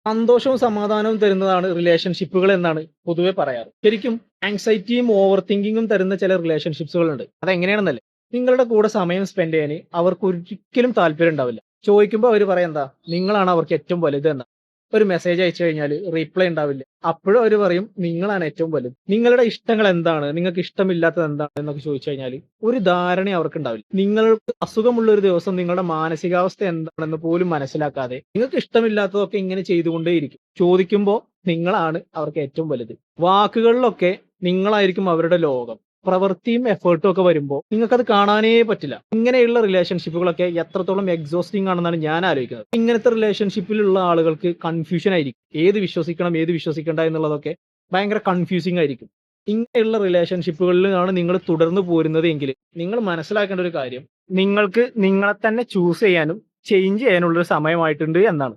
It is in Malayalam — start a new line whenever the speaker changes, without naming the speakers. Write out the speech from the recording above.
സന്തോഷവും സമാധാനവും തരുന്നതാണ് റിലേഷൻഷിപ്പുകൾ എന്നാണ് പൊതുവെ പറയാറ്. ശരിക്കും ആങ്സൈറ്റിയും ഓവർ തിങ്കിങ്ങും തരുന്ന ചില റിലേഷൻഷിപ്സുകളുണ്ട്. അതെങ്ങനെയാണെന്നല്ലേ, നിങ്ങളുടെ കൂടെ സമയം സ്പെൻഡ് ചെയ്യാൻ അവർക്ക് ഒരിക്കലും താല്പര്യം ഉണ്ടാവില്ല. ചോദിക്കുമ്പോൾ അവർ പറയാം എന്താ, നിങ്ങളാണ് അവർക്ക് ഏറ്റവും വലുത് എന്ന്. ഒരു മെസ്സേജ് അയച്ചു കഴിഞ്ഞാൽ റീപ്ലൈ ഉണ്ടാവില്ല. അപ്പോഴും അവർ പറയും നിങ്ങളാണ് ഏറ്റവും വലുത്. നിങ്ങളുടെ ഇഷ്ടങ്ങൾ എന്താണ്, നിങ്ങൾക്ക് ഇഷ്ടമില്ലാത്തത് എന്താണ് എന്നൊക്കെ ചോദിച്ചു കഴിഞ്ഞാൽ ഒരു ധാരണ അവർക്ക് ഉണ്ടാവില്ല. നിങ്ങൾക്ക് അസുഖമുള്ള ഒരു ദിവസം നിങ്ങളുടെ മാനസികാവസ്ഥ എന്താണെന്ന് പോലും മനസ്സിലാക്കാതെ നിങ്ങൾക്ക് ഇഷ്ടമില്ലാത്തതൊക്കെ ഇങ്ങനെ ചെയ്തുകൊണ്ടേയിരിക്കും. ചോദിക്കുമ്പോൾ നിങ്ങളാണ് അവർക്ക് ഏറ്റവും വലുത്. വാക്കുകളിലൊക്കെ നിങ്ങളായിരിക്കും അവരുടെ ലോകം. പ്രവൃത്തിയും എഫേർട്ടും ഒക്കെ വരുമ്പോൾ നിങ്ങൾക്കത് കാണാനേ പറ്റില്ല. ഇങ്ങനെയുള്ള റിലേഷൻഷിപ്പുകളൊക്കെ എത്രത്തോളം എക്സോസ്റ്റിംഗ് ആണെന്നാണ് ഞാൻ ആലോചിക്കുന്നത്. ഇങ്ങനത്തെ റിലേഷൻഷിപ്പിലുള്ള ആളുകൾക്ക് കൺഫ്യൂഷൻ ആയിരിക്കും. ഏത് വിശ്വസിക്കണം ഏത് വിശ്വസിക്കണ്ട എന്നുള്ളതൊക്കെ ഭയങ്കര കൺഫ്യൂസിംഗ് ആയിരിക്കും. ഇങ്ങനെയുള്ള റിലേഷൻഷിപ്പുകളിലാണ് നിങ്ങൾ തുടർന്ന് പോരുന്നത് എങ്കിൽ നിങ്ങൾ മനസ്സിലാക്കേണ്ട ഒരു കാര്യം, നിങ്ങൾക്ക് നിങ്ങളെ തന്നെ ചൂസ് ചെയ്യാനും ചേഞ്ച് ചെയ്യാനുള്ള ഒരു സമയമായിട്ടുണ്ട് എന്നാണ്.